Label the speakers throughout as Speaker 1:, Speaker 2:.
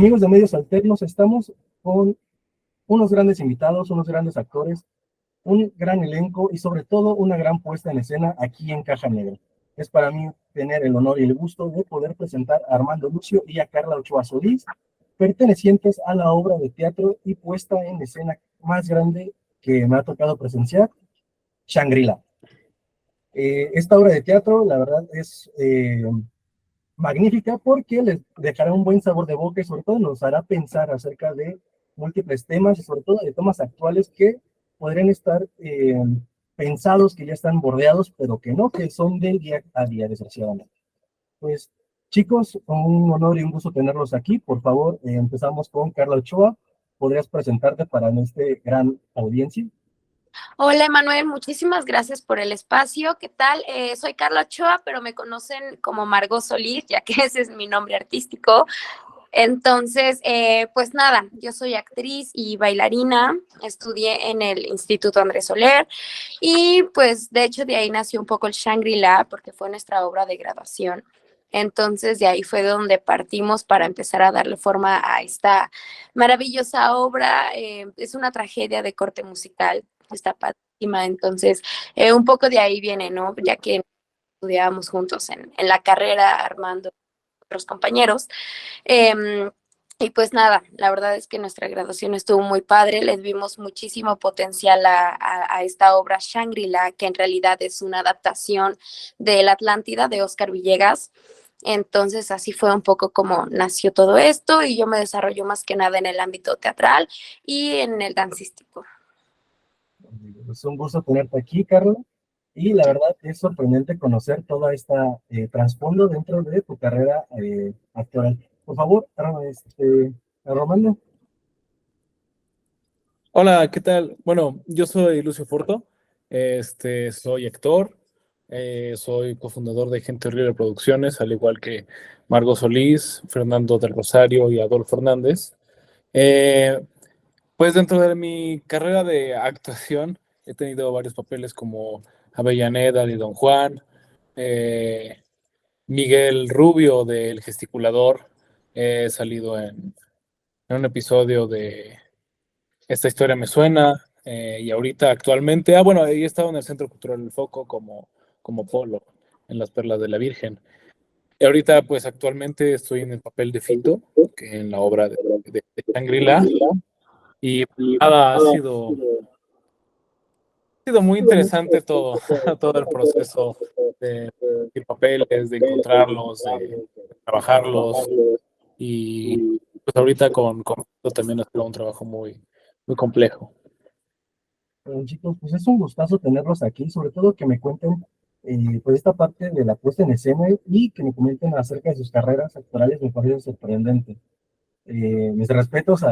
Speaker 1: Amigos de Medios Alternos, estamos con unos grandes invitados, unos grandes actores, un gran elenco y sobre todo una gran puesta en escena aquí en Caja Negra. Es para mí tener el honor y el gusto de poder presentar a Armando Lucio y a Carla Ochoa Solís, pertenecientes a la obra de teatro y puesta en escena más grande que me ha tocado presenciar, Shangri-La. Esta obra de teatro, la verdad, es magnífica porque les dejará un buen sabor de boca y sobre todo nos hará pensar acerca de múltiples temas y sobre todo de temas actuales que podrían estar pensados que ya están bordeados, pero que no, que son del día a día, desgraciadamente. Pues chicos, un honor y un gusto tenerlos aquí. Por favor, empezamos con Carla Ochoa. ¿Podrías presentarte para nuestra gran audiencia?
Speaker 2: Hola, Emanuel, muchísimas gracias por el espacio. ¿Qué tal? Soy Carla Ochoa, pero me conocen como Margot Solís, ya que ese es mi nombre artístico. Entonces, pues nada, yo soy actriz y bailarina, estudié en el Instituto Andrés Soler y pues de hecho de ahí nació un poco el Shangri-La porque fue nuestra obra de graduación. Entonces de ahí fue donde partimos para empezar a darle forma a esta maravillosa obra. Es una tragedia de corte musical, está padrísima. Entonces, un poco de ahí viene, ¿no? Ya que estudiábamos juntos en la carrera, Armando y otros compañeros. Y pues nada, la verdad es que nuestra graduación estuvo muy padre, les vimos muchísimo potencial a esta obra Shangri-La, que en realidad es una adaptación de La Atlántida de Oscar Villegas. Entonces así fue un poco como nació todo esto y yo me desarrollo más que nada en el ámbito teatral y en el dancístico.
Speaker 1: Es un gusto tenerte aquí, Carla. Y la verdad es sorprendente conocer toda esta trasfondo dentro de tu carrera actoral. Por favor, Romano.
Speaker 3: Hola, ¿qué tal? Bueno, yo soy Lucio Furto, soy actor, soy cofundador de Gente Horrible Producciones, al igual que Margot Solís, Fernando del Rosario y Adolfo Hernández. Eh, pues dentro de mi carrera de actuación he tenido varios papeles como Avellaneda de Don Juan, eh, Miguel Rubio de El Gesticulador, he salido en un episodio de Esta historia me suena, y ahorita actualmente, bueno, he estado en el Centro Cultural El Foco como Polo, en Las Perlas de la Virgen. Y ahorita, pues actualmente estoy en el papel de Fito, que en la obra de Shangri-La, y nada, ha sido muy interesante todo, todo el proceso de papeles, de encontrarlos, de trabajarlos, y pues ahorita con Fito también ha sido un trabajo muy, muy complejo.
Speaker 1: Chicos, pues es un gustazo tenerlos aquí, sobre todo que me cuenten pues esta parte de la puesta en escena y que me comenten acerca de sus carreras actorales, me parece sorprendente. Mis respetos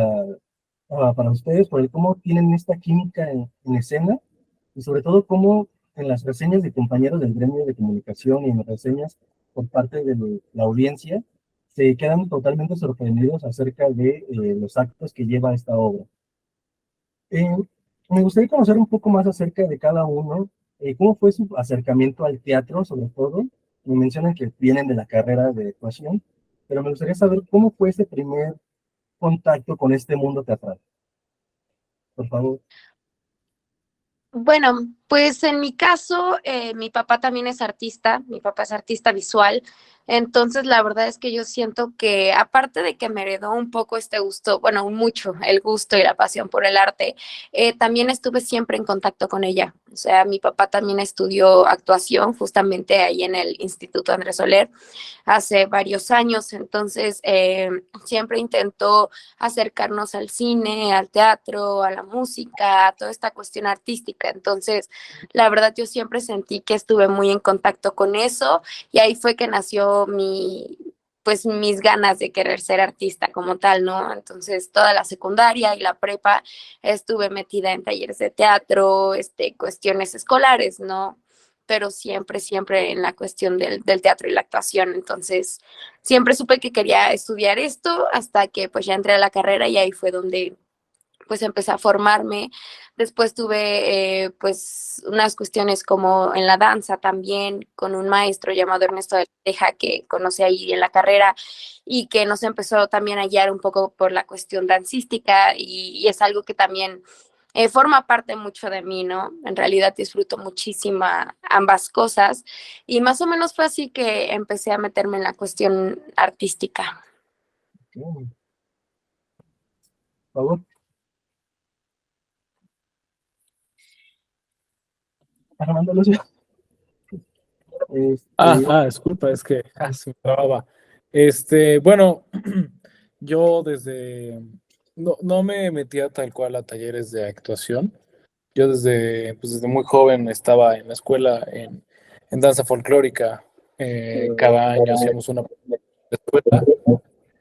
Speaker 1: para ustedes por el cómo tienen esta química en escena y sobre todo cómo en las reseñas de compañeros del gremio de comunicación y en las reseñas por parte de la audiencia se quedan totalmente sorprendidos acerca de los actos que lleva esta obra. Eh, Me gustaría conocer un poco más acerca de cada uno, cómo fue su acercamiento al teatro, sobre todo. Me mencionan que vienen de la carrera de actuación, pero me gustaría saber cómo fue ese primer contacto con este mundo teatral. Por favor.
Speaker 2: Bueno, pues en mi caso, mi papá también es artista, mi papá es artista visual, entonces la verdad es que yo siento que aparte de que me heredó un poco este gusto, bueno, mucho el gusto y la pasión por el arte, también estuve siempre en contacto con ella. O sea, mi papá también estudió actuación justamente ahí en el Instituto Andrés Soler hace varios años, entonces siempre intentó acercarnos al cine, al teatro, a la música, a toda esta cuestión artística. Entonces, la verdad, yo siempre sentí que estuve muy en contacto con eso y ahí fue que nació pues mis ganas de querer ser artista como tal, ¿no? Entonces, toda la secundaria y la prepa estuve metida en talleres de teatro, cuestiones escolares, ¿no? Pero siempre, siempre en la cuestión del teatro y la actuación. Entonces, siempre supe que quería estudiar esto hasta que pues ya entré a la carrera y ahí fue donde pues empecé a formarme. Después tuve pues unas cuestiones como en la danza también, con un maestro llamado Ernesto de la Teja, que conocí ahí en la carrera y que nos empezó también a guiar un poco por la cuestión dancística, y es algo que también forma parte mucho de mí, ¿no? En realidad disfruto muchísimo ambas cosas, y más o menos fue así que empecé a meterme en la cuestión artística.
Speaker 1: Por favor. Armando Lucio.
Speaker 3: Disculpa, es que se me trababa. Bueno, yo no me metía tal cual a talleres de actuación. Yo desde muy joven estaba en la escuela en danza folclórica. Cada año hacíamos una escuela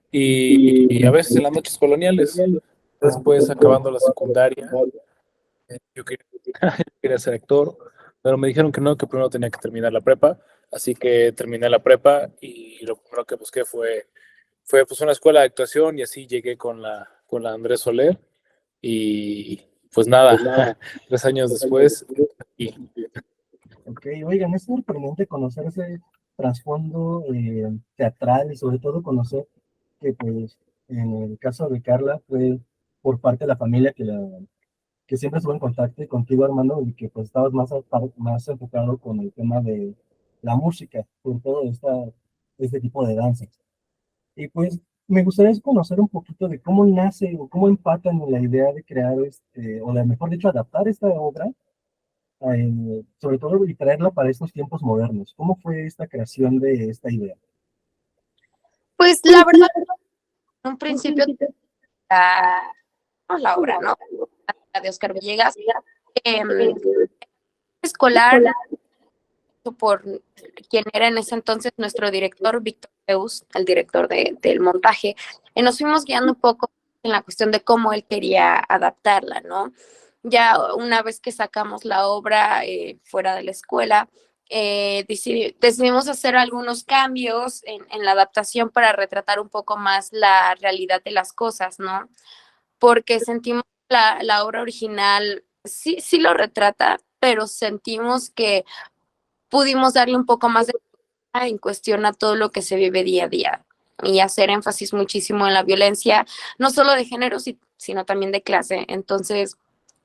Speaker 3: y a veces en las noches coloniales. Después, acabando la secundaria, yo quería ser actor, pero me dijeron que no, que primero tenía que terminar la prepa. Así que terminé la prepa y lo primero que busqué fue pues una escuela de actuación, y así llegué con la Andrés Soler, y pues nada, 3 años después. Y
Speaker 1: Ok, oigan, es sorprendente conocer ese trasfondo teatral, y sobre todo conocer que, pues, en el caso de Carla fue por parte de la familia que siempre estuvo en contacto y contigo, Armando, y que pues estabas más enfocado con el tema de la música, sobre todo este tipo de danzas. Y pues me gustaría conocer un poquito de cómo nace o cómo empatan en la idea de crear o de, mejor dicho, adaptar esta obra, sobre todo, y traerla para estos tiempos modernos. ¿Cómo fue esta creación de esta idea?
Speaker 2: Pues la verdad, en un principio la, la obra, ¿no? De Oscar Villegas, eh, escolar, por quien era en ese entonces nuestro director, Víctor Zeus, el director del montaje, y nos fuimos guiando un poco en la cuestión de cómo él quería adaptarla, ¿no? Ya una vez que sacamos la obra fuera de la escuela, decidimos hacer algunos cambios en la adaptación para retratar un poco más la realidad de las cosas, ¿no? Porque sentimos la obra original, sí lo retrata, pero sentimos que pudimos darle un poco más de en cuestión a todo lo que se vive día a día, y hacer énfasis muchísimo en la violencia, no solo de género, sino también de clase. Entonces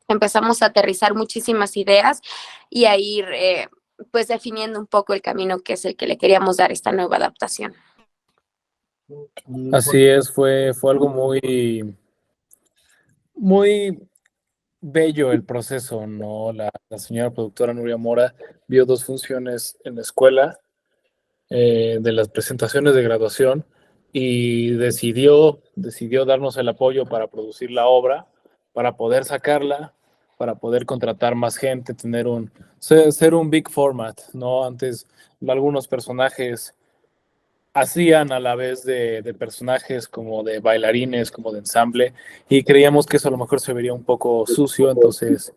Speaker 2: empezamos a aterrizar muchísimas ideas y a ir pues definiendo un poco el camino que es el que le queríamos dar a esta nueva adaptación.
Speaker 3: así es, fue algo muy bello el proceso, ¿no? La señora productora Nuria Mora vio 2 funciones en la escuela, de las presentaciones de graduación, y decidió darnos el apoyo para producir la obra, para poder sacarla, para poder contratar más gente, ser un big format, ¿no? Antes algunos personajes hacían a la vez de personajes, como de bailarines, como de ensamble, y creíamos que eso a lo mejor se vería un poco sucio. Entonces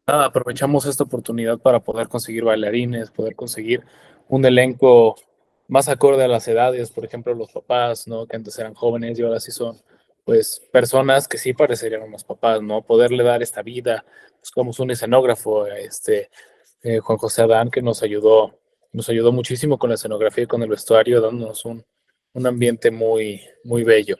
Speaker 3: aprovechamos esta oportunidad para poder conseguir bailarines, poder conseguir un elenco más acorde a las edades. Por ejemplo, los papás, ¿no? Que antes eran jóvenes y ahora sí son, pues, personas que sí parecerían unos papás, ¿no? Poderle dar esta vida, pues, como un escenógrafo, Juan José Adán, que nos ayudó muchísimo con la escenografía y con el vestuario, dándonos un ambiente muy, muy bello.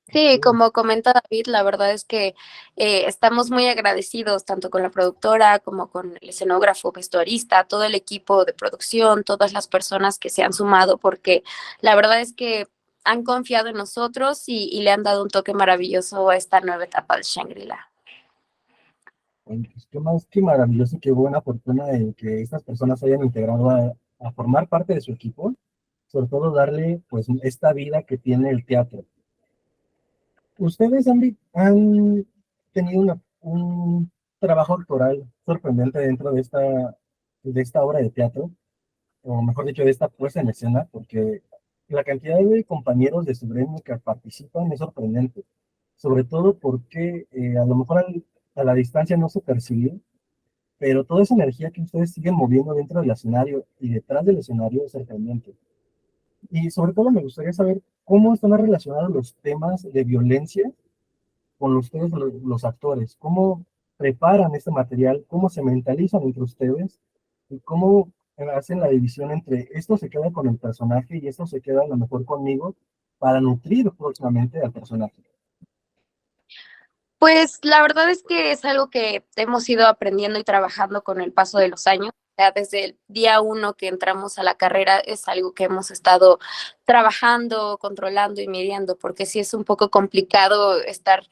Speaker 2: Sí, como comenta David, la verdad es que estamos muy agradecidos tanto con la productora como con el escenógrafo, vestuarista, todo el equipo de producción, todas las personas que se han sumado, porque la verdad es que han confiado en nosotros y le han dado un toque maravilloso a esta nueva etapa de Shangri-La.
Speaker 1: Bueno, pues qué más, qué maravilloso y qué buena fortuna en que estas personas hayan integrado a formar parte de su equipo, sobre todo darle pues esta vida que tiene el teatro. Ustedes han tenido un trabajo actoral sorprendente dentro de esta obra de teatro, o mejor dicho, de esta puesta en escena, porque la cantidad de compañeros de su gremio que participan es sorprendente, sobre todo porque a lo mejor a la distancia no se percibe, pero toda esa energía que ustedes siguen moviendo dentro del escenario y detrás del escenario es sorprendente. Y sobre todo me gustaría saber cómo están relacionados los temas de violencia con ustedes los actores? ¿Cómo preparan este material? ¿Cómo se mentalizan entre ustedes? ¿Y cómo hacen la división entre esto se queda con el personaje y esto se queda a lo mejor conmigo para nutrir próximamente al personaje?
Speaker 2: Pues la verdad es que es algo que hemos ido aprendiendo y trabajando con el paso de los años. O sea, desde el día uno que entramos a la carrera es algo que hemos estado trabajando, controlando y midiendo, porque sí es un poco complicado estar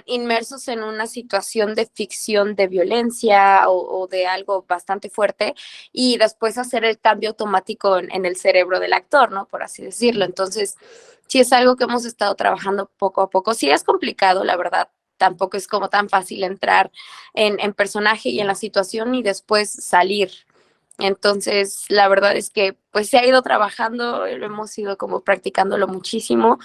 Speaker 2: inmersos en una situación de ficción de violencia o de algo bastante fuerte y después hacer el cambio automático en el cerebro del actor, ¿no? Por así decirlo. Entonces, sí es algo que hemos estado trabajando poco a poco. Sí es complicado, la verdad. Tampoco es como tan fácil entrar en personaje y en la situación y después salir. Entonces, la verdad es que pues se ha ido trabajando, lo hemos ido como practicándolo muchísimo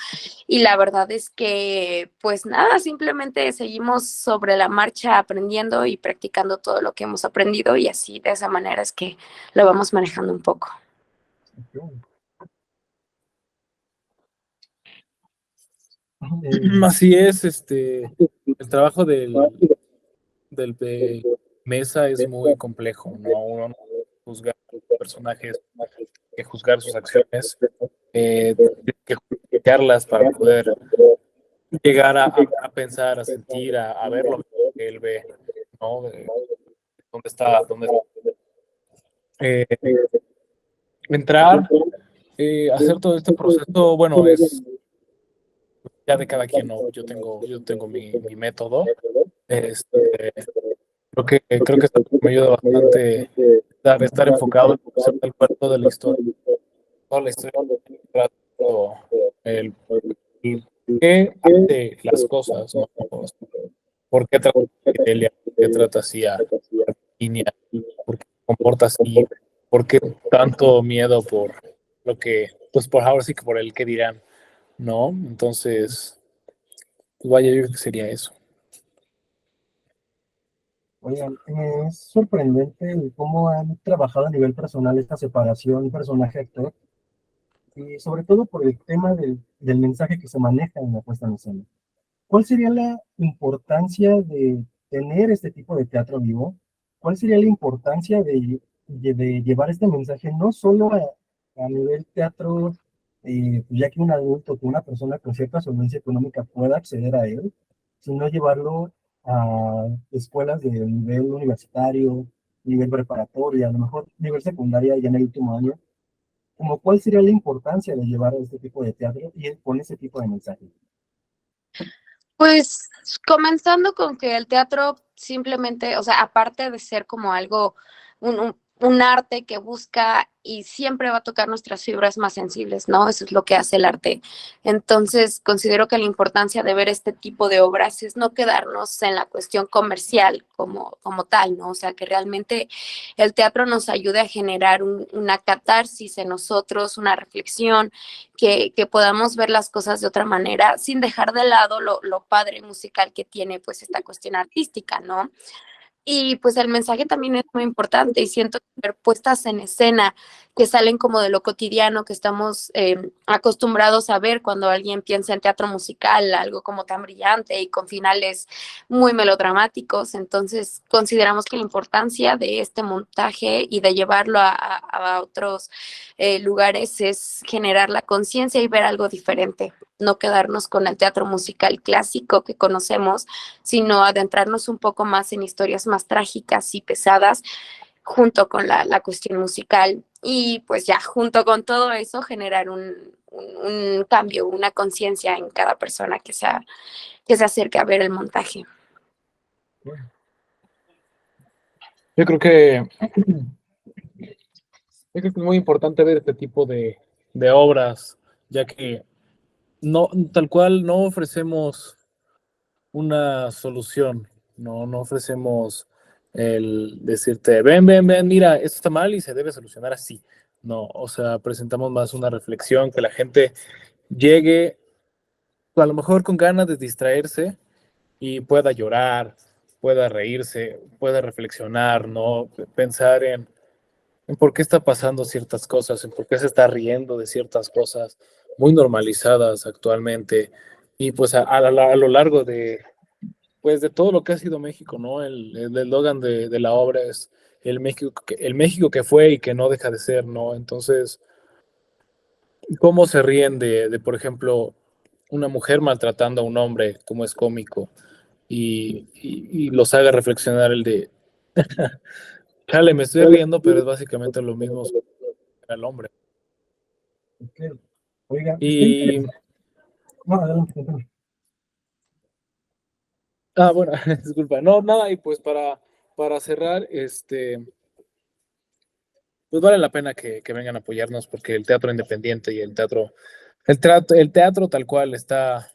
Speaker 2: y la verdad es que pues nada, simplemente seguimos sobre la marcha aprendiendo y practicando todo lo que hemos aprendido y así de esa manera es que lo vamos manejando un poco.
Speaker 3: Así es, el trabajo del de mesa es muy complejo, ¿no? Uno no juzga personajes, que juzgar sus acciones, tiene que justificarlas para poder llegar a pensar, a sentir, a ver lo que él ve, ¿no? ¿Dónde está? Eh, entrar, hacer todo este proceso, bueno, es ya de cada quien, ¿no? Yo tengo mi método. Este, creo que es algo que me ayuda bastante estar enfocado en conocer el cuerpo de la historia, toda la historia, el, el qué hace las cosas, ¿no? ¿Por qué trata a Delia? ¿Por qué trata así a Virginia? ¿Por qué se comporta así? ¿Por qué tanto miedo por lo que, pues por ahora sí que por el que dirán, ¿no? Entonces, pues vaya, yo creo que sería eso.
Speaker 1: Oigan, es sorprendente el cómo han trabajado a nivel personal esta separación personaje-actor y sobre todo por el tema del mensaje que se maneja en la puesta en escena. ¿Cuál sería la importancia de tener este tipo de teatro vivo? ¿Cuál sería la importancia de llevar este mensaje no solo a nivel teatro, ya que un adulto, que una persona con cierta solvencia económica pueda acceder a él, sino llevarlo a escuelas de nivel universitario, nivel preparatorio, a lo mejor nivel secundaria ya en el último año? Como cuál sería la importancia de llevar este tipo de teatro y con ese tipo de mensaje?
Speaker 2: Pues comenzando con que el teatro simplemente, o sea, aparte de ser como algo, un arte que busca y siempre va a tocar nuestras fibras más sensibles, ¿no? Eso es lo que hace el arte. Entonces, considero que la importancia de ver este tipo de obras es no quedarnos en la cuestión comercial como tal, ¿no? O sea, que realmente el teatro nos ayude a generar una catarsis en nosotros, una reflexión, que podamos ver las cosas de otra manera sin dejar de lado lo padre musical que tiene pues esta cuestión artística, ¿no? Y pues el mensaje también es muy importante y siento que ver puestas en escena que salen como de lo cotidiano que estamos acostumbrados a ver cuando alguien piensa en teatro musical, algo como tan brillante y con finales muy melodramáticos. Entonces consideramos que la importancia de este montaje y de llevarlo a otros lugares es generar la conciencia y ver algo diferente, no quedarnos con el teatro musical clásico que conocemos, sino adentrarnos un poco más en historias más trágicas y pesadas junto con la cuestión musical y pues ya junto con todo eso generar un cambio, una conciencia en cada persona que se acerque a ver el montaje.
Speaker 3: Yo creo que, yo creo que es muy importante ver este tipo de obras, ya que no, tal cual no ofrecemos una solución, no ofrecemos el decirte, ven, ven, ven, mira, esto está mal y se debe solucionar así. No, o sea, presentamos más una reflexión, que la gente llegue a lo mejor con ganas de distraerse y pueda llorar, pueda reírse, pueda reflexionar, ¿no? Pensar en por qué está pasando ciertas cosas, en por qué se está riendo de ciertas cosas muy normalizadas actualmente. Y pues a lo largo pues de todo lo que ha sido México, ¿no? El eslogan de la obra es el México que fue y que no deja de ser, ¿no? Entonces, ¿cómo se ríen por ejemplo, una mujer maltratando a un hombre, como es cómico, y los haga reflexionar el de, chale, me estoy riendo, pero es básicamente lo mismo al hombre.
Speaker 1: Ok. Oiga, está
Speaker 3: Y,
Speaker 1: interesante. No, adelante, cuéntame.
Speaker 3: bueno, disculpa, no, nada, y pues para cerrar, pues vale la pena que vengan a apoyarnos porque el teatro independiente y el teatro tal cual está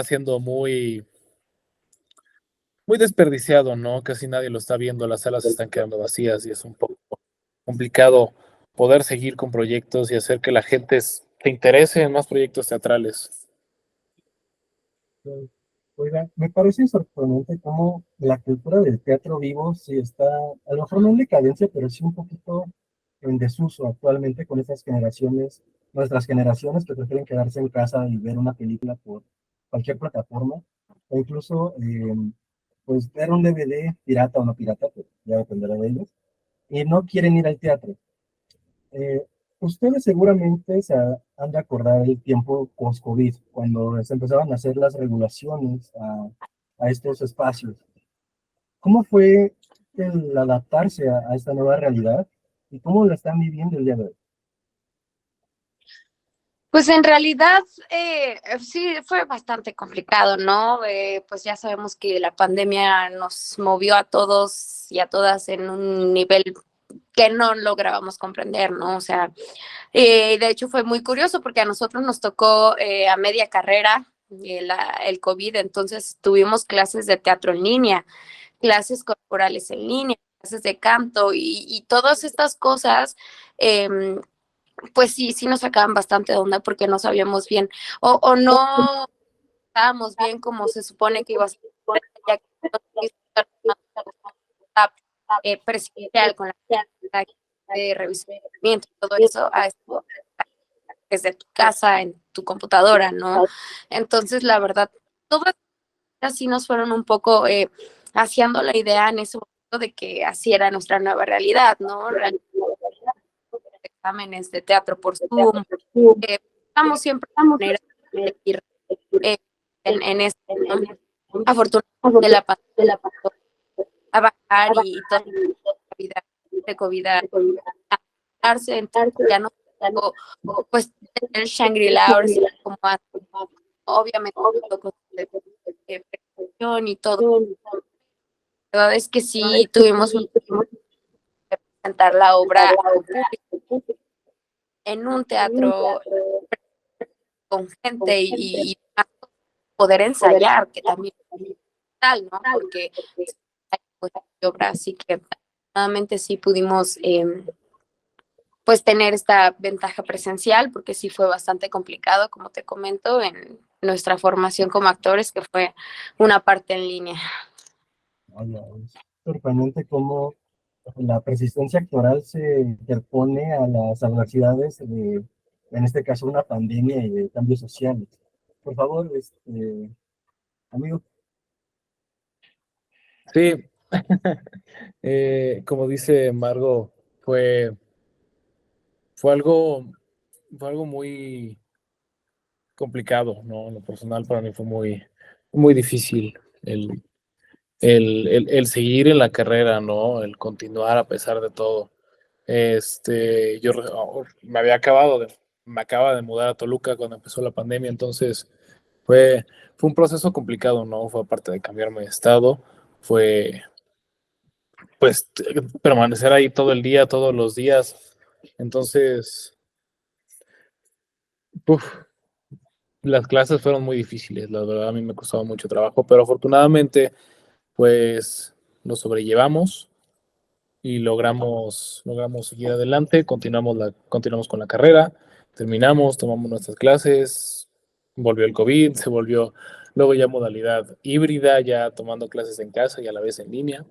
Speaker 3: siendo muy desperdiciado, ¿no? Casi nadie lo está viendo, las salas están quedando vacías y es un poco complicado poder seguir con proyectos y hacer que la gente se interese en más proyectos teatrales.
Speaker 1: Oiga, me parece sorprendente cómo la cultura del teatro vivo sí está, a lo mejor no en decadencia, pero sí un poquito en desuso actualmente con estas generaciones, nuestras generaciones que prefieren quedarse en casa y ver una película por cualquier plataforma, o incluso pues ver un DVD pirata o no pirata, pues ya dependerá de ellos, y no quieren ir al teatro. Eh, Ustedes seguramente han de acordar el tiempo post-COVID, cuando se empezaban a hacer las regulaciones a estos espacios. ¿Cómo fue el adaptarse a esta nueva realidad y cómo la están viviendo el día de hoy?
Speaker 2: Pues en realidad sí fue bastante complicado, ¿no? Pues ya sabemos que la pandemia nos movió a todos y a todas en un nivel que no lográbamos comprender, ¿no? O sea, de hecho fue muy curioso porque a nosotros nos tocó a media carrera el COVID, entonces tuvimos clases de teatro en línea, clases corporales en línea, clases de canto y todas estas cosas. Eh, pues sí, sí nos sacaban bastante de onda porque no sabíamos bien o no estábamos bien como se supone que iba a ser, ya que no está presencial con la de revisamiento y todo eso a esto desde tu casa, en tu computadora, ¿no? Entonces, la verdad, todas así nos fueron un poco haciendo la idea en ese momento de que así era nuestra nueva realidad, ¿no? Exámenes de teatro por Zoom, estamos siempre de manera de ir en esto, ¿no? Afortunadamente la pandemia a bajar y toda la vida de COVID a darse, entonces ya no tengo, pues tener Shangri-La ahora sí como antes, obviamente con presión y todo. La verdad es que sí tuvimos que presentar la obra al público en un teatro con gente y poder ensayar, que también es tal, ¿no? Porque hay pues, obra, así que afortunadamente sí pudimos pues tener esta ventaja presencial, porque sí fue bastante complicado, como te comento, en nuestra formación como actores, que fue una parte en línea.
Speaker 1: Vaya, es sorprendente cómo la persistencia actoral se interpone a las adversidades de, en este caso, una pandemia y de cambios sociales. Por favor, amigo.
Speaker 3: Sí, como dice Margo, fue, fue algo, fue algo muy complicado, ¿no? En lo personal para mí fue muy difícil el seguir en la carrera, ¿no? El continuar a pesar de todo. Yo me acaba de mudar a Toluca cuando empezó la pandemia, entonces fue un proceso complicado, ¿no? Fue aparte de cambiarme de estado, fue pues permanecer ahí todo el día, todos los días. Entonces, uf, las clases fueron muy difíciles, la verdad a mí me costaba mucho trabajo, pero afortunadamente pues lo sobrellevamos y logramos seguir adelante, continuamos con la carrera, terminamos, tomamos nuestras clases, volvió el COVID, se volvió luego ya modalidad híbrida, ya tomando clases en casa y a la vez en línea.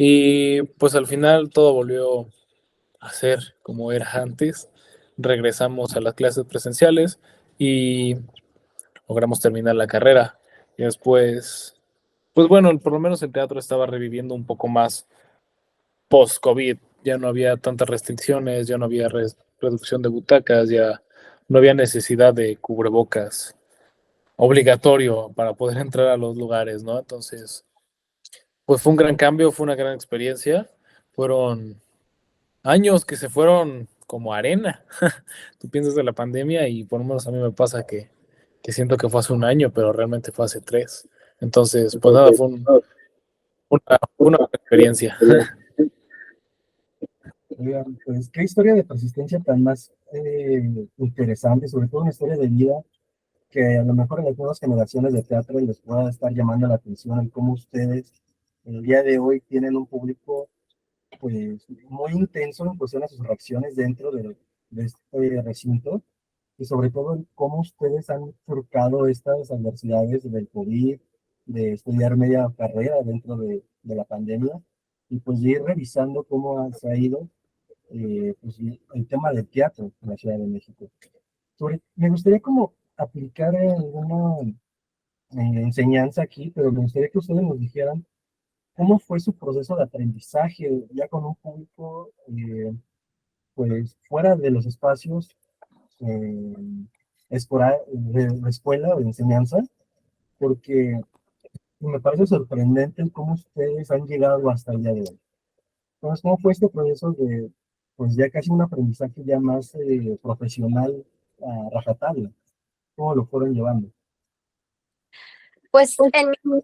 Speaker 3: Y pues al final todo volvió a ser como era antes. Regresamos a las clases presenciales y logramos terminar la carrera. Y después, pues bueno, por lo menos el teatro estaba reviviendo un poco más post-COVID. Ya no había tantas restricciones, ya no había reducción de butacas, ya no había necesidad de cubrebocas obligatorio para poder entrar a los lugares, ¿no? Entonces, pues fue un gran cambio, fue una gran experiencia. Fueron años que se fueron como arena. Tú piensas de la pandemia y por lo menos a mí me pasa que siento que fue hace un año, pero realmente fue hace 3. Entonces, pues nada, fue una buena experiencia.
Speaker 1: Oigan, pues qué historia de persistencia tan más interesante, sobre todo una historia de vida que a lo mejor en las nuevas generaciones de teatro les pueda estar llamando la atención en cómo ustedes el día de hoy tienen un público pues muy intenso en cuestión a sus reacciones dentro de este recinto y sobre todo en cómo ustedes han surcado estas adversidades del COVID, de estudiar media carrera dentro de la pandemia y pues de ir revisando cómo se ha ido pues, el tema del teatro en la Ciudad de México. Me gustaría como aplicar alguna enseñanza aquí, pero me gustaría que ustedes nos dijeran cómo fue su proceso de aprendizaje ya con un público pues fuera de los espacios eh, de escuela o de enseñanza, porque me parece sorprendente cómo ustedes han llegado hasta el día de hoy. Entonces, ¿cómo fue este proceso de, pues ya casi un aprendizaje ya más profesional a rajatabla? ¿Cómo lo fueron llevando?
Speaker 2: Pues en mi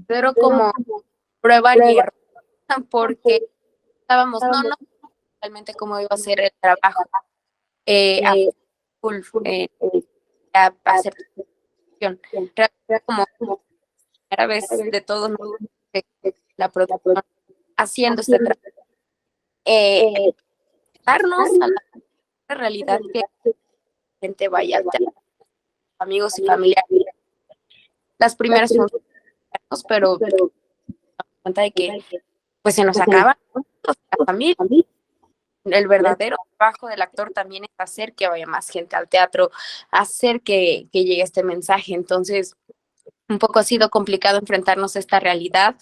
Speaker 2: pero como prueba y error, porque estábamos, no realmente cómo iba a ser el trabajo a full, a hacer producción. Realmente como primera vez de todos la producción haciendo este trabajo, darnos a la realidad que la gente vaya al teatro, amigos y familiares. Las primeras funciones, pero me di cuenta de que pues se nos acaban la familia. El verdadero trabajo del actor también es hacer que vaya más gente al teatro, hacer que llegue este mensaje. Entonces, un poco ha sido complicado enfrentarnos a esta realidad,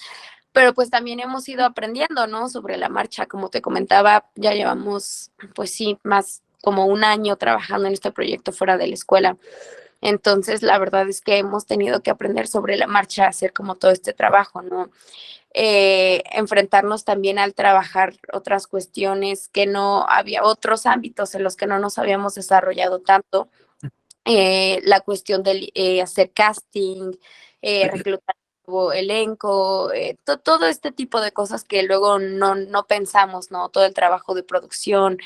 Speaker 2: pero pues también hemos ido aprendiendo, ¿no? Sobre la marcha, como te comentaba, ya llevamos, pues sí, más como un año trabajando en este proyecto fuera de la escuela. Entonces, la verdad es que hemos tenido que aprender sobre la marcha, hacer como todo este trabajo, ¿no? Enfrentarnos también al trabajar otras cuestiones que no había, otros ámbitos en los que no nos habíamos desarrollado tanto. La cuestión de hacer casting, reclutar nuevo elenco, todo este tipo de cosas que luego no pensamos, ¿no? Todo el trabajo de producción,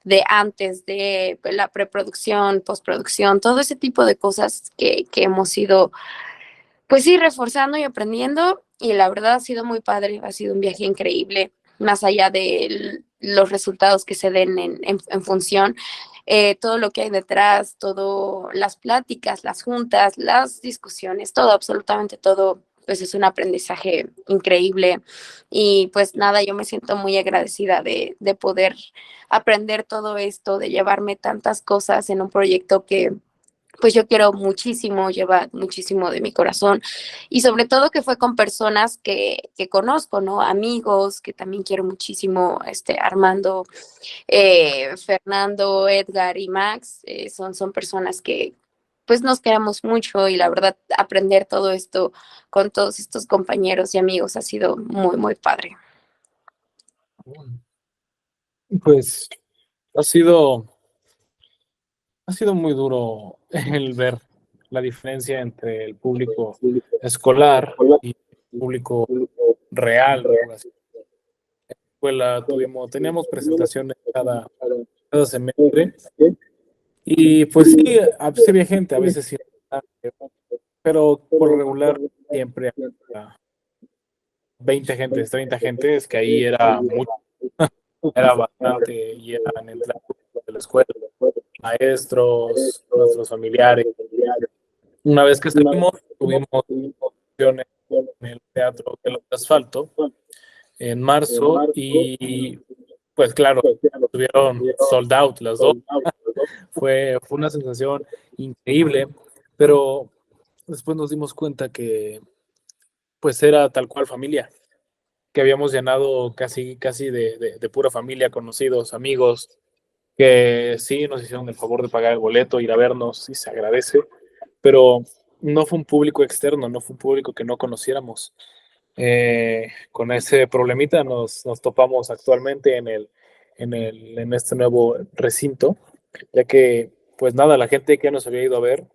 Speaker 2: de antes, de la preproducción, postproducción, todo ese tipo de cosas que hemos ido pues sí, reforzando y aprendiendo, y la verdad ha sido muy padre, ha sido un viaje increíble, más allá de los resultados que se den en función, todo lo que hay detrás, todo, las pláticas, las juntas, las discusiones, todo, absolutamente todo, pues es un aprendizaje increíble. Y pues nada, yo me siento muy agradecida de poder aprender todo esto, de llevarme tantas cosas en un proyecto que pues yo quiero muchísimo, lleva muchísimo de mi corazón y sobre todo que fue con personas que conozco, ¿no? Amigos que también quiero muchísimo, Armando, Fernando, Edgar y Max, son personas que pues nos queramos mucho y la verdad aprender todo esto con todos estos compañeros y amigos ha sido muy, muy padre.
Speaker 3: Pues ha sido, ha sido muy duro el ver la diferencia entre el público escolar y el público real, por así escuela teníamos presentaciones cada semestre y pues sí, sí había gente, a veces sí, pero por lo regular siempre había 20 gentes, 30 gentes, que ahí era mucho, era bastante y eran entradas de la escuela, maestros, nuestros familiares. Una vez que salimos, tuvimos funciones en el Teatro de Asfalto en marzo y pues claro, estuvieron sold out las dos. Fue una sensación increíble, pero después nos dimos cuenta que pues era tal cual familia, que habíamos llenado casi de pura familia, conocidos, amigos, que sí nos hicieron el favor de pagar el boleto, ir a vernos y se agradece, pero no fue un público externo, no fue un público que no conociéramos. Con ese problemita nos topamos actualmente en este nuevo recinto, ya que, pues nada, la gente que nos había ido a ver,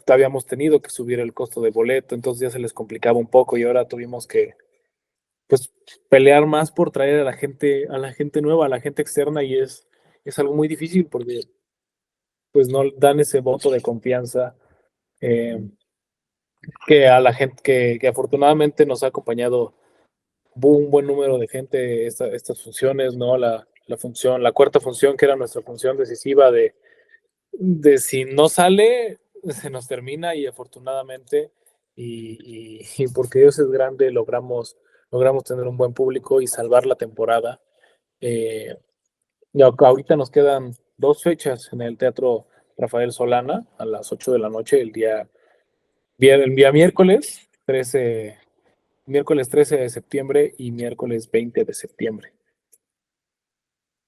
Speaker 3: habíamos tenido que subir el costo de boleto, entonces ya se les complicaba un poco y ahora tuvimos que, pues, pelear más por traer a la gente nueva, a la gente externa y es algo muy difícil porque, pues, no dan ese voto de confianza eh, que a la gente que afortunadamente nos ha acompañado un buen número de gente estas funciones, ¿no? La función, la cuarta función, que era nuestra función decisiva de si no sale, se nos termina y afortunadamente, y porque Dios es grande, logramos tener un buen público y salvar la temporada. Eh, y ahorita nos quedan 2 fechas en el Teatro Rafael Solana a las 8 de la noche, el día miércoles 13 de septiembre y miércoles 20 de septiembre.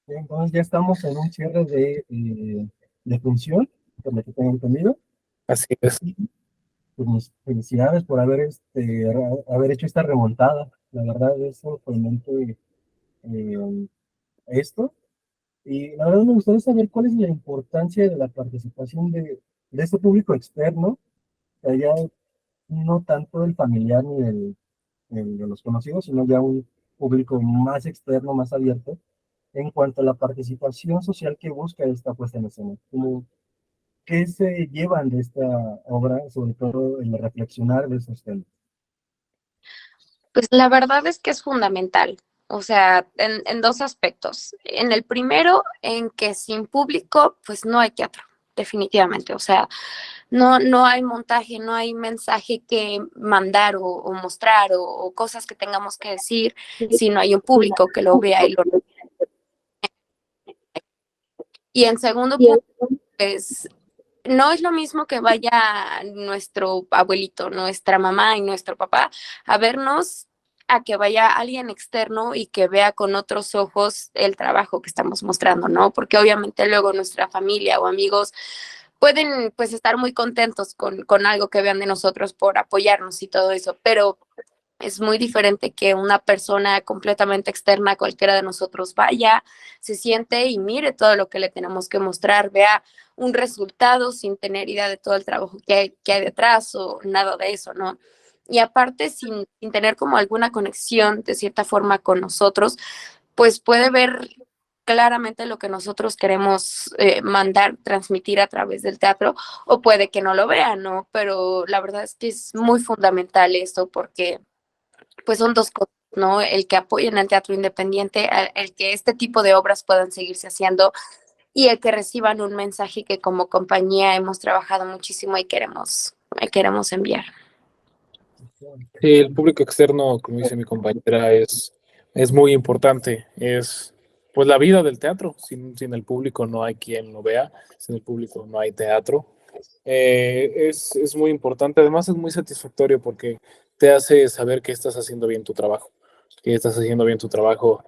Speaker 1: Entonces ya estamos en un cierre de función, por lo que tengo entendido.
Speaker 3: Así es.
Speaker 1: Y pues, mis felicidades por haber hecho esta remontada. La verdad es sorprendente esto. Y la verdad me gustaría saber cuál es la importancia de la participación de este público externo, que ya no tanto el familiar ni el de los conocidos, sino ya un público más externo, más abierto, en cuanto a la participación social que busca esta puesta en escena. Como, ¿qué se llevan de esta obra, sobre todo el reflexionar de esos temas?
Speaker 2: Pues la verdad es que es fundamental, o sea, en dos aspectos. En el primero, en que sin público, pues no hay teatro, definitivamente. O sea, no hay montaje, no hay mensaje que mandar o mostrar o cosas que tengamos que decir si no hay un público que lo vea y lo... Y en segundo punto, pues no es lo mismo que vaya nuestro abuelito, nuestra mamá y nuestro papá a vernos a que vaya alguien externo y que vea con otros ojos el trabajo que estamos mostrando, ¿no? Porque obviamente luego nuestra familia o amigos pueden pues estar muy contentos con algo que vean de nosotros por apoyarnos y todo eso, pero es muy diferente que una persona completamente externa a cualquiera de nosotros vaya, se siente y mire todo lo que le tenemos que mostrar, vea un resultado sin tener idea de todo el trabajo que hay detrás o nada de eso, ¿no? Y aparte, sin tener como alguna conexión de cierta forma con nosotros, pues puede ver claramente lo que nosotros queremos mandar, transmitir a través del teatro, o puede que no lo vea, ¿no? Pero la verdad es que es muy fundamental esto porque pues son dos cosas, ¿no? El que apoyen el teatro independiente, el que este tipo de obras puedan seguirse haciendo y el que reciban un mensaje que como compañía hemos trabajado muchísimo y queremos enviar.
Speaker 3: Sí, el público externo, como dice mi compañera, es muy importante. Es pues la vida del teatro. Sin el público no hay quien lo vea, sin el público no hay teatro. Es muy importante, además es muy satisfactorio porque te hace saber que estás haciendo bien tu trabajo, que estás haciendo bien tu trabajo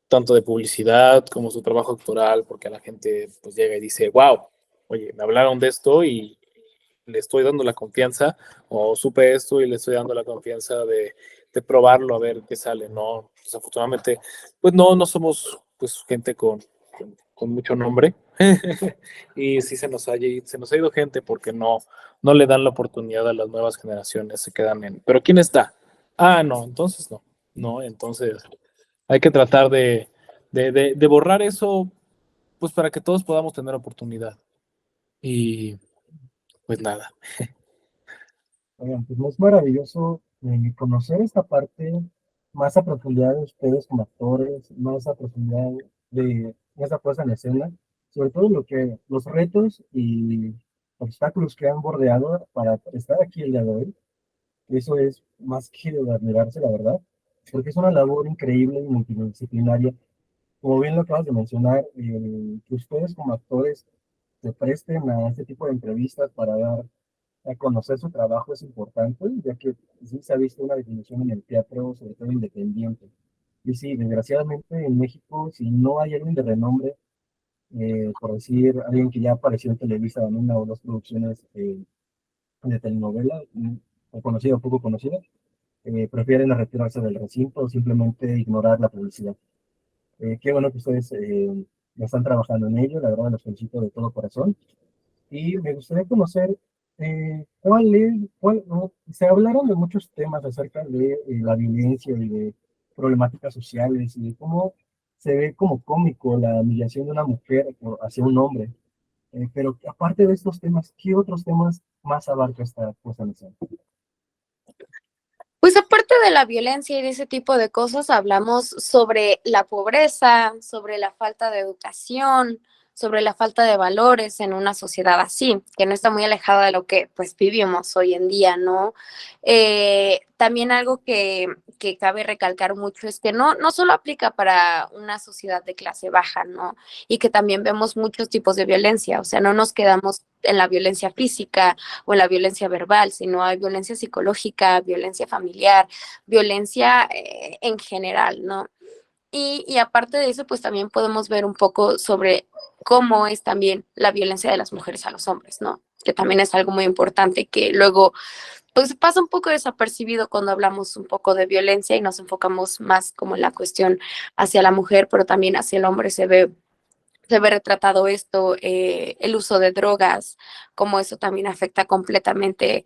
Speaker 3: tanto de publicidad como su trabajo actoral, porque a la gente pues llega y dice, wow, oye, me hablaron de esto y le estoy dando la confianza, o supe esto y le estoy dando la confianza de probarlo a ver qué sale, ¿no? Desafortunadamente, pues no somos pues gente con mucho nombre y sí se nos ha ido gente porque no le dan la oportunidad a las nuevas generaciones, se quedan en, ¿pero quién está? Ah, no, entonces no, entonces hay que tratar de borrar eso, pues para que todos podamos tener oportunidad. Y pues nada.
Speaker 1: Oigan, pues es maravilloso conocer esta parte más a profundidad de ustedes como actores, más a profundidad de esa puesta en escena, sobre todo los retos y obstáculos que han bordeado para estar aquí el día de hoy. Eso es más que de admirarse, la verdad, porque es una labor increíble y multidisciplinaria. Como bien lo acabas de mencionar, que ustedes como actores se presten a este tipo de entrevistas para dar a conocer su trabajo es importante, ya que sí se ha visto una disminución en el teatro, sobre todo independiente. Y sí, desgraciadamente en México, si no hay alguien de renombre, por decir, alguien que ya apareció en Televisa en una o dos producciones de telenovela, o conocida o poco conocida, prefieren retirarse del recinto o simplemente ignorar la publicidad. Qué bueno que ustedes ya están trabajando en ello, la verdad los felicito de todo corazón. Y me gustaría conocer no, se hablaron de muchos temas acerca de la violencia y de problemáticas sociales y de cómo se ve como cómico la humillación de una mujer hacia un hombre. Pero aparte de estos temas, ¿qué otros temas más abarca esta cosa en escena?
Speaker 2: Pues aparte de la violencia y de ese tipo de cosas, hablamos sobre la pobreza, sobre la falta de educación, sobre la falta de valores en una sociedad así, que no está muy alejada de lo que pues vivimos hoy en día, ¿no? También algo que cabe recalcar mucho es que no solo aplica para una sociedad de clase baja, ¿no? Y que también vemos muchos tipos de violencia, o sea, no nos quedamos en la violencia física o en la violencia verbal, sino hay violencia psicológica, violencia familiar, violencia en general, ¿no? Y aparte de eso, pues también podemos ver un poco sobre cómo es también la violencia de las mujeres a los hombres, ¿no? Que también es algo muy importante que luego pues pasa un poco desapercibido cuando hablamos un poco de violencia y nos enfocamos más como en la cuestión hacia la mujer, pero también hacia el hombre se ve retratado esto, el uso de drogas, cómo eso también afecta completamente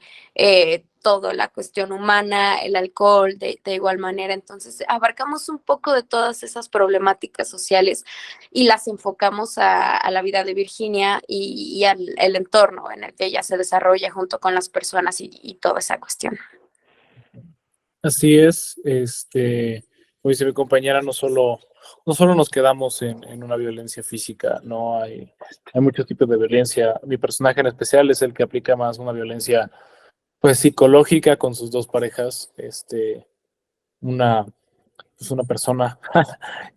Speaker 2: toda la cuestión humana, el alcohol, de igual manera. Entonces, abarcamos un poco de todas esas problemáticas sociales y las enfocamos a la vida de Virginia y al el entorno en el que ella se desarrolla junto con las personas y toda esa cuestión.
Speaker 3: Así es, como dice mi compañera, no solo nos quedamos en una violencia física, no hay muchos tipos de violencia. Mi personaje en especial es el que aplica más una violencia pues psicológica con sus dos parejas, una, pues una persona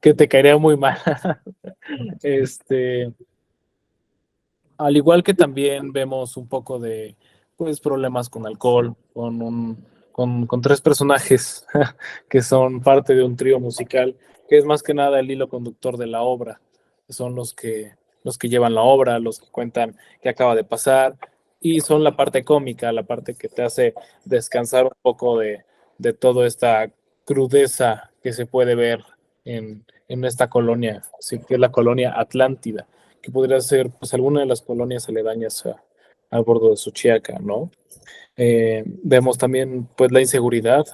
Speaker 3: que te caería muy mal. este, Al igual que también vemos un poco de pues problemas con alcohol, con tres personajes que son parte de un trío musical, que es más que nada el hilo conductor de la obra. Son los que llevan la obra, los que cuentan qué acaba de pasar, y son la parte cómica, la parte que te hace descansar un poco de toda esta crudeza que se puede ver en esta colonia, sí, que es la colonia Atlántida, que podría ser pues alguna de las colonias aledañas al bordo de Suchiaca, ¿no? Vemos también pues la inseguridad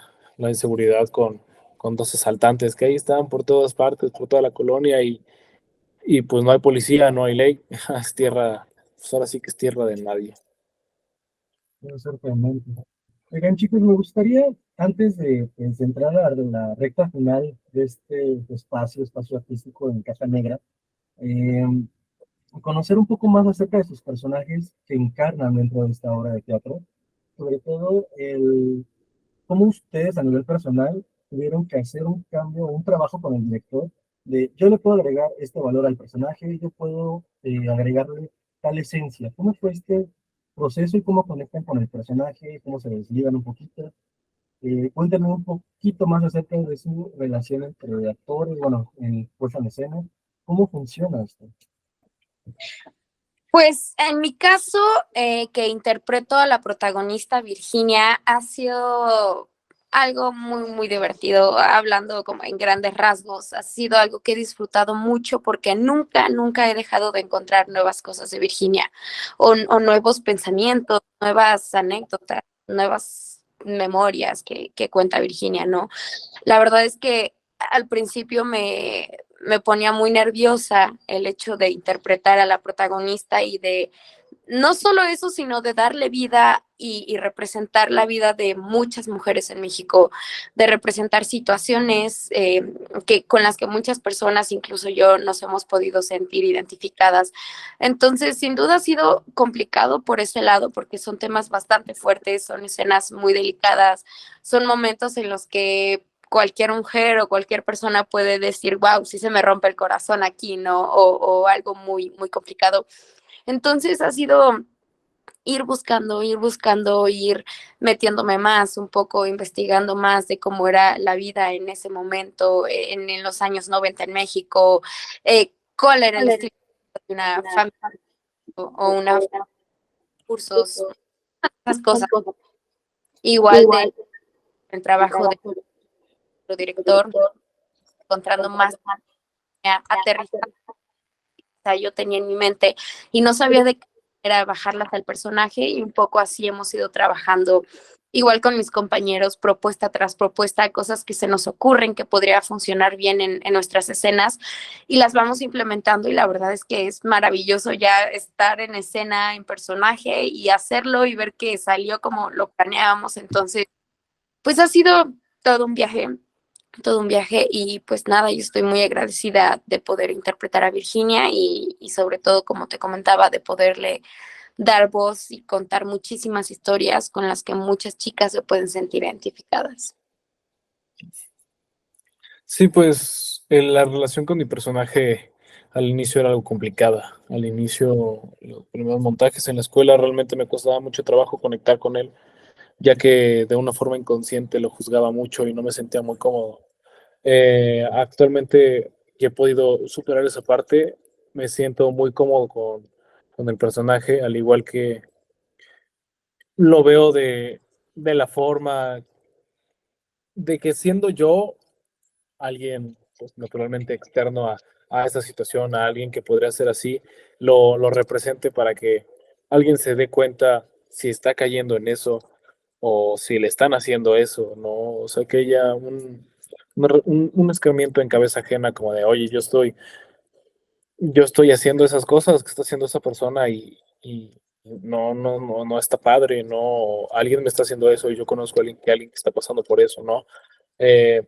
Speaker 3: con dos asaltantes que ahí están por todas partes, por toda la colonia y pues no hay policía, no hay ley, es tierra, pues ahora sí que es tierra de nadie.
Speaker 1: Debe ser tremendo. Oigan, chicos, me gustaría, antes de pues, entrar a la recta final de este espacio artístico en Caja Negra, eh, conocer un poco más acerca de sus personajes que encarnan dentro de esta obra de teatro, sobre todo cómo ustedes a nivel personal tuvieron que hacer un cambio, un trabajo con el director, de yo le puedo agregar este valor al personaje, yo puedo agregarle tal esencia. ¿Cómo fue este proceso y cómo conectan con el personaje, cómo se desligan un poquito? Cuéntenme un poquito más acerca de su relación entre actores, bueno, en puesta en escena. ¿Cómo funciona esto?
Speaker 2: Pues en mi caso, que interpreto a la protagonista Virginia, ha sido algo muy, muy divertido, hablando como en grandes rasgos. Ha sido algo que he disfrutado mucho porque nunca he dejado de encontrar nuevas cosas de Virginia o nuevos pensamientos, nuevas anécdotas, nuevas memorias que cuenta Virginia, ¿no? La verdad es que al principio me ponía muy nerviosa el hecho de interpretar a la protagonista y de no solo eso, sino de darle vida y representar la vida de muchas mujeres en México, de representar situaciones con las que muchas personas, incluso yo, nos hemos podido sentir identificadas. Entonces, sin duda ha sido complicado por ese lado, porque son temas bastante fuertes, son escenas muy delicadas, son momentos en los que cualquier mujer o cualquier persona puede decir, wow, sí se me rompe el corazón aquí, ¿no? O algo muy, muy complicado. Entonces ha sido ir buscando, ir metiéndome más, un poco investigando más de cómo era la vida en ese momento, en los años 90 en México, cuál era el estilo de una familia o una cursos, esas cosas. Igual de el trabajo de nuestro director, encontrando más aterrizada, yo tenía en mi mente y no sabía de qué era bajarlas al personaje, y un poco así hemos ido trabajando igual con mis compañeros, propuesta tras propuesta, cosas que se nos ocurren que podría funcionar bien en nuestras escenas, y las vamos implementando, y la verdad es que es maravilloso ya estar en escena, en personaje, y hacerlo y ver que salió como lo planeábamos. Entonces, pues ha sido todo un viaje, y pues nada, yo estoy muy agradecida de poder interpretar a Virginia, y sobre todo, como te comentaba, de poderle dar voz y contar muchísimas historias con las que muchas chicas se pueden sentir identificadas.
Speaker 3: Sí, pues la relación con mi personaje al inicio era algo complicada. Al inicio, los primeros montajes en la escuela realmente me costaba mucho trabajo conectar con él, ya que de una forma inconsciente lo juzgaba mucho y no me sentía muy cómodo. Actualmente que he podido superar esa parte, me siento muy cómodo con el personaje, al igual que lo veo de la forma de que siendo yo alguien pues, naturalmente externo a esa situación, a alguien que podría ser así, lo represente para que alguien se dé cuenta si está cayendo en eso o si le están haciendo eso, ¿no? O sea, que haya un escarmiento en cabeza ajena como de, oye, yo estoy haciendo esas cosas que está haciendo esa persona y no está padre, no, alguien me está haciendo eso y yo conozco a alguien que está pasando por eso, ¿no? Eh,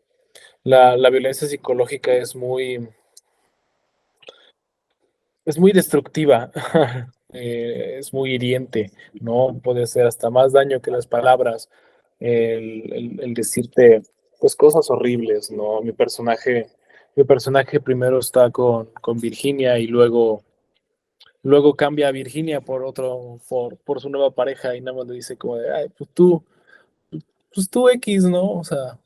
Speaker 3: la violencia psicológica es muy destructiva, es muy hiriente, ¿no? Puede hacer hasta más daño que las palabras, el decirte pues cosas horribles, ¿no? Mi personaje primero está con Virginia y luego cambia a Virginia por su nueva pareja y nada más le dice como de, ay, pues tú X, ¿no? O sea,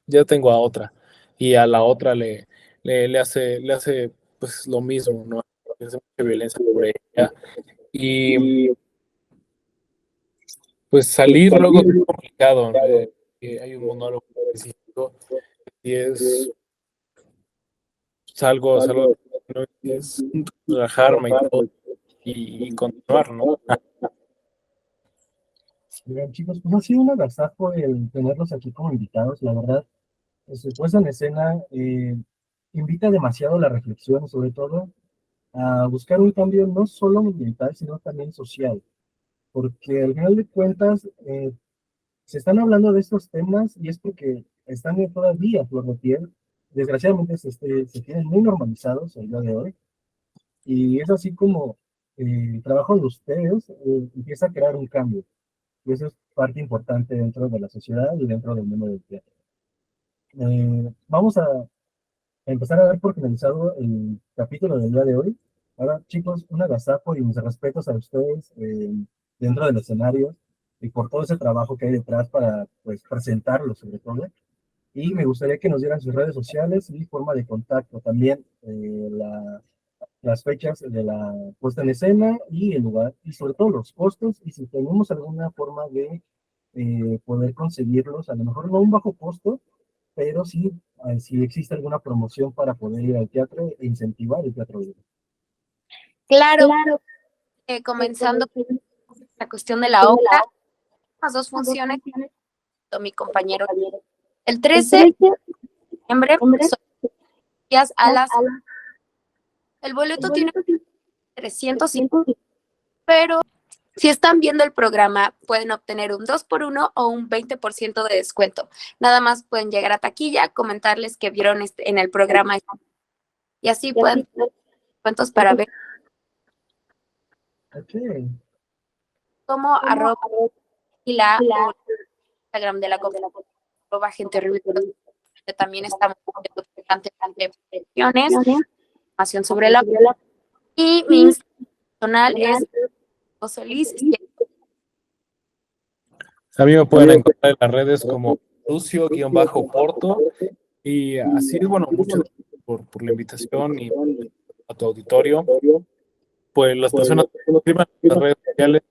Speaker 3: ya tengo a otra. Y a la otra le hace pues lo mismo, ¿no? Le hace mucha violencia sobre ella. Y pues salir luego es complicado, ¿no? Hay un monólogo específico y es salgo, ¿no? Es relajarme y todo y continuar, ¿no?
Speaker 1: Bien, chicos, pues ha sido un agasajo el tenerlos aquí como invitados, la verdad. Su puesta en escena invita demasiado a la reflexión, sobre todo a buscar un cambio no solo ambiental, sino también social, porque al final de cuentas se están hablando de estos temas y es porque están todavía a flor de piel. Desgraciadamente se tienen muy normalizados el día de hoy, y es así como el trabajo de ustedes empieza a crear un cambio, y eso es parte importante dentro de la sociedad y dentro del mundo del teatro. Vamos a empezar a dar por finalizado el capítulo del día de hoy. Ahora, chicos, un agasajo y mis respetos a ustedes dentro del escenario y por todo ese trabajo que hay detrás para pues, presentarlo sobre todo. Y me gustaría que nos dieran sus redes sociales y forma de contacto, también las fechas de la puesta en escena y el lugar, y sobre todo los costos, y si tenemos alguna forma de poder conseguirlos, a lo mejor no a un bajo costo, pero sí, si existe alguna promoción para poder ir al teatro e incentivar el teatro libre.
Speaker 2: Claro, comenzando la cuestión de la obra, las dos funciones, con mi compañero. El 13 de septiembre, son días a las... El boleto tiene 300, pero si están viendo el programa, pueden obtener un 2x1 o un 20% de descuento. Nada más pueden llegar a taquilla, comentarles que vieron en el programa y así pueden tener descuentos para ver
Speaker 1: Ok.
Speaker 2: cómo y o Instagram de la compañía, Gente Horrible, que también estamos haciendo constantemente promociones, información sobre la... Y mi Instagram personal es Solís,
Speaker 3: A mí me pueden encontrar en las redes como Lucio-Porto. Y así, bueno, muchas gracias por la invitación y a tu auditorio. Pues las personas que se inscriban en las redes sociales,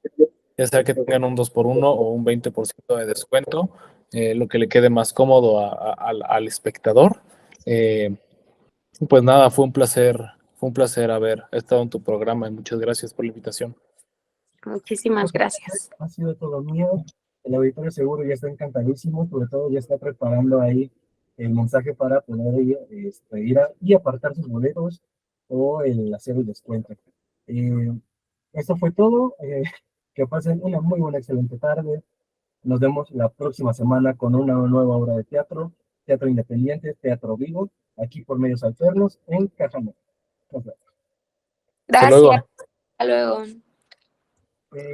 Speaker 3: ya sea que tengan un 2x1 o un 20% de descuento, lo que le quede más cómodo al espectador. Pues nada, fue un placer haber estado en tu programa y muchas gracias por la invitación.
Speaker 2: Muchísimas gracias.
Speaker 1: Ha sido todo mío. El auditorio seguro ya está encantadísimo, sobre todo ya está preparando ahí el mensaje para poder ir y apartar sus boletos o hacer el descuento. Esto fue todo. Que pasen una muy buena, excelente tarde. Nos vemos la próxima semana con una nueva obra de teatro, teatro independiente, teatro vivo, aquí por medios alternos en Caja Negra. Nos vemos.
Speaker 3: Hasta luego.
Speaker 2: Gracias. Hasta luego.
Speaker 1: Eh,